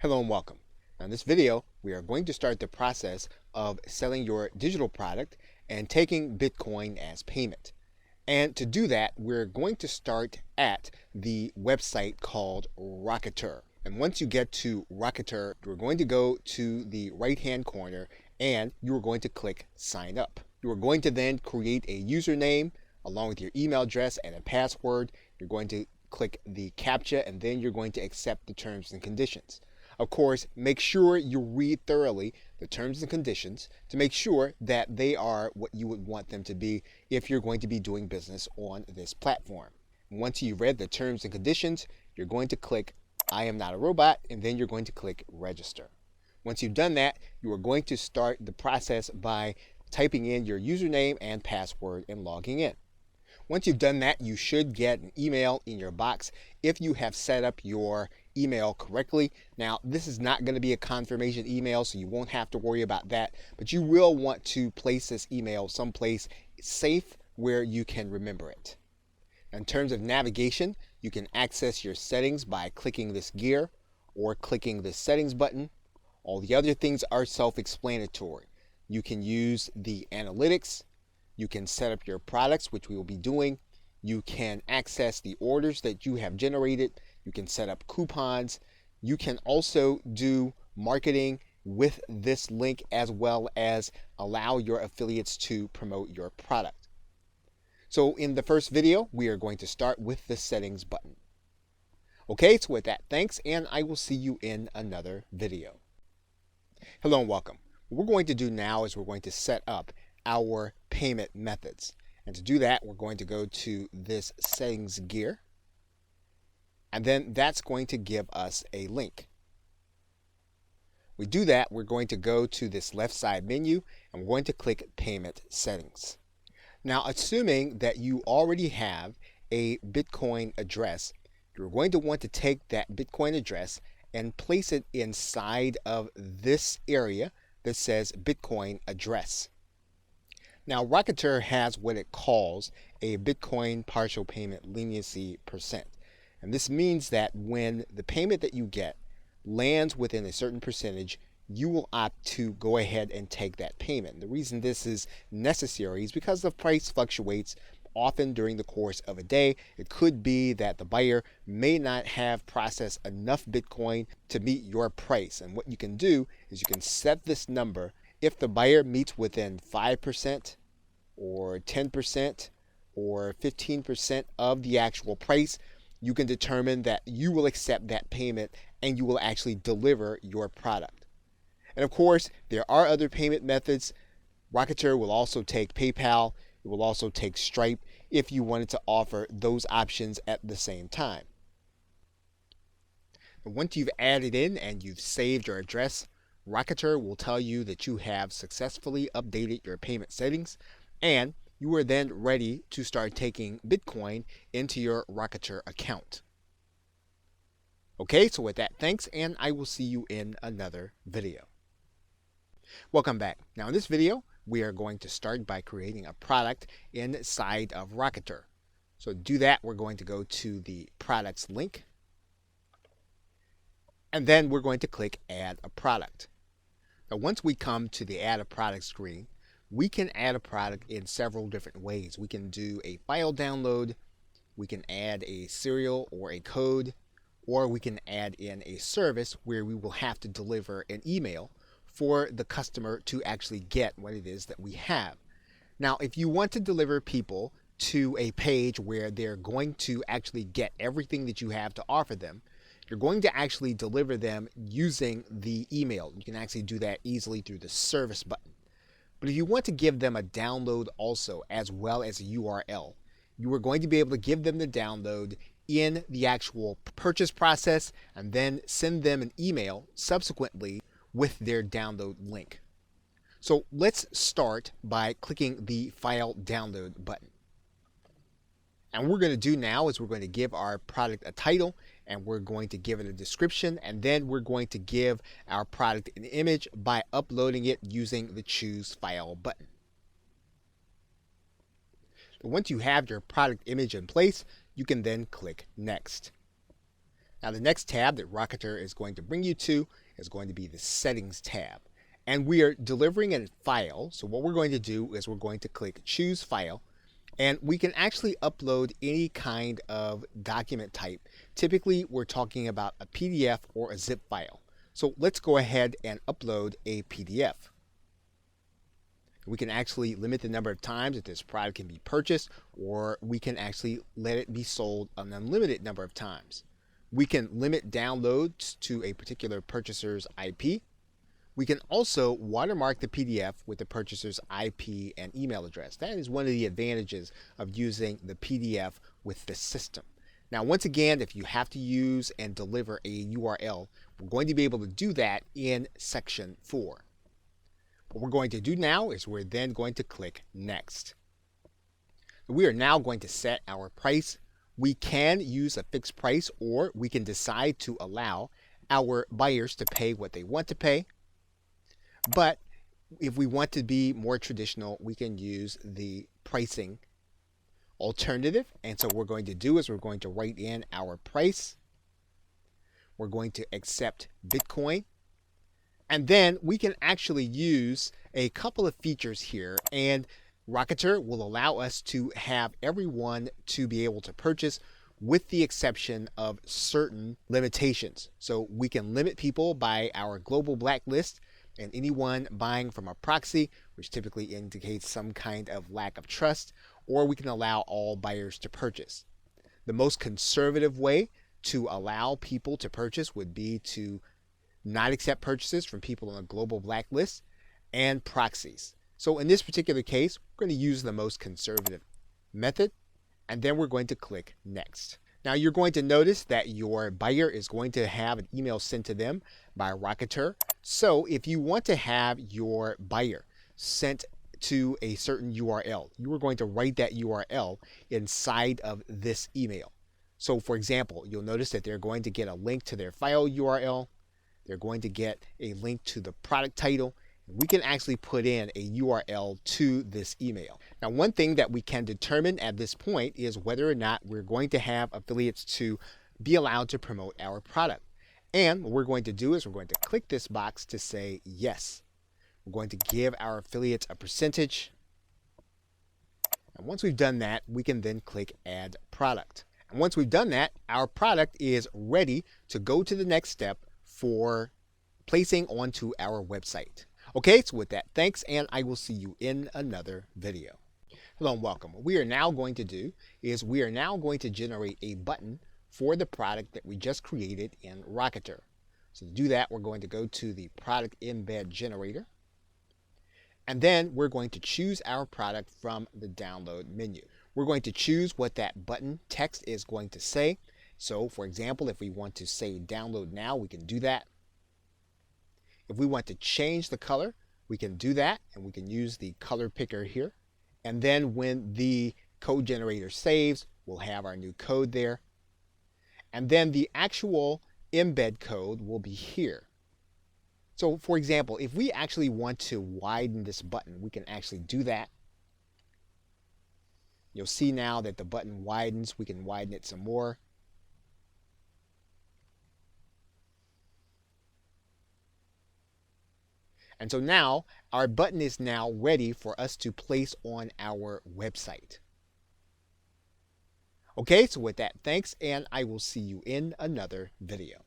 Hello and welcome. Now in this video, we are going to start the process of selling your digital product and taking Bitcoin as payment. And to do that, we're going to start at the website called Rocketer. And once you get to Rocketer, you're going to go to the right-hand corner and you're going to click Sign Up. You are going to then create a username along with your email address and a password. You're going to click the CAPTCHA and then you're going to accept the terms and conditions. Of course, make sure you read thoroughly the terms and conditions to make sure that they are what you would want them to be if you're going to be doing business on this platform. Once you've read the terms and conditions, you're going to click I am not a robot, and then you're going to click register. Once you've done that, you are going to start the process by typing in your username and password and logging in. Once you've done that, you should get an email in your box if you have set up your email correctly. Now, this is not going to be a confirmation email, so you won't have to worry about that, but you will want to place this email someplace safe where you can remember it. In terms of navigation, you can access your settings by clicking this gear or clicking the settings button. All the other things are self-explanatory. You can use the analytics. You can set up your products, which we will be doing. You can access the orders that you have generated. You can set up coupons. You can also do marketing with this link as well as allow your affiliates to promote your product. So in the first video, we are going to start with the settings button. Okay, so with that, thanks, and I will see you in another video. Hello and welcome. What we're going to do now is we're going to set up our payment methods. And to do that, we're going to go to this settings gear. And then that's going to give us a link. We do that, we're going to go to this left side menu and we're going to click payment settings. Now, assuming that you already have a Bitcoin address, you're going to want to take that Bitcoin address and place it inside of this area that says Bitcoin address. Now, Rocketer has what it calls a Bitcoin partial payment leniency percent. And this means that when the payment that you get lands within a certain percentage, you will opt to go ahead and take that payment. The reason this is necessary is because the price fluctuates often during the course of a day. It could be that the buyer may not have processed enough Bitcoin to meet your price. And what you can do is you can set this number. If the buyer meets within 5% or 10% or 15% of the actual price, you can determine that you will accept that payment and you will actually deliver your product. And of course, there are other payment methods. Rocketer will also take PayPal. It will also take Stripe if you wanted to offer those options at the same time. And once you've added in and you've saved your address, Rocketer will tell you that you have successfully updated your payment settings and you are then ready to start taking Bitcoin into your Rocketer account. Okay, so with that, thanks, and I will see you in another video. Welcome back. Now in this video, we are going to start by creating a product inside of Rocketer. So to do that, we're going to go to the products link, and then we're going to click add a product. Now once we come to the add a product screen, we can add a product in several different ways. We can do a file download, we can add a serial or a code, or we can add in a service where we will have to deliver an email for the customer to actually get what it is that we have. Now, if you want to deliver people to a page where they're going to actually get everything that you have to offer them, you're going to actually deliver them using the email. You can actually do that easily through the service button. But if you want to give them a download also, as well as a URL, you are going to be able to give them the download in the actual purchase process and then send them an email subsequently with their download link. So let's start by clicking the file download button. And what we're going to do now is we're going to give our product a title and we're going to give it a description, and then we're going to give our product an image by uploading it using the choose file button. Once you have your product image in place, you can then click next. Now the next tab that Rocketer is going to bring you to is going to be the Settings tab. And we are delivering a file, so what we're going to do is we're going to click Choose File, and we can actually upload any kind of document type. Typically, we're talking about a PDF or a zip file. So let's go ahead and upload a PDF. We can actually limit the number of times that this product can be purchased, or we can actually let it be sold an unlimited number of times. We can limit downloads to a particular purchaser's IP. We can also watermark the PDF with the purchaser's IP and email address. That is one of the advantages of using the PDF with the system. Now, once again, if you have to use and deliver a URL, we're going to be able to do that in section 4. What we're going to do now is we're then going to click Next. We are now going to set our price. We can use a fixed price, or we can decide to allow our buyers to pay what they want to pay. But if we want to be more traditional, we can use the pricing alternative. And so what we're going to do is we're going to write in our price. We're going to accept Bitcoin. And then we can actually use a couple of features here, and Rocketer will allow us to have everyone to be able to purchase, with the exception of certain limitations. So we can limit people by our global blacklist, and anyone buying from a proxy, which typically indicates some kind of lack of trust, or we can allow all buyers to purchase. The most conservative way to allow people to purchase would be to not accept purchases from people on a global blacklist and proxies. So in this particular case, we're going to use the most conservative method, and then we're going to click Next. Now you're going to notice that your buyer is going to have an email sent to them by Rocketer. So if you want to have your buyer sent to a certain URL, you are going to write that URL inside of this email. So for example, you'll notice that they're going to get a link to their file URL. They're going to get a link to the product title. We can actually put in a URL to this email. Now, one thing that we can determine at this point is whether or not we're going to have affiliates to be allowed to promote our product. And what we're going to do is we're going to click this box to say yes. We're going to give our affiliates a percentage. And once we've done that, we can then click Add Product. And once we've done that, our product is ready to go to the next step for placing onto our website. Okay, so with that, thanks, and I will see you in another video. Hello and welcome. What we are now going to do is we are now going to generate a button for the product that we just created in Rocketer. So to do that, we're going to go to the product embed generator, and then we're going to choose our product from the download menu. We're going to choose what that button text is going to say. So for example, if we want to say download now, we can do that. If we want to change the color, we can do that, and we can use the color picker here. And then when the code generator saves, we'll have our new code there. And then the actual embed code will be here. So for example, if we actually want to widen this button, we can actually do that. You'll see now that the button widens. We can widen it some more. And so now our button is now ready for us to place on our website. Okay, so with that, thanks, and I will see you in another video.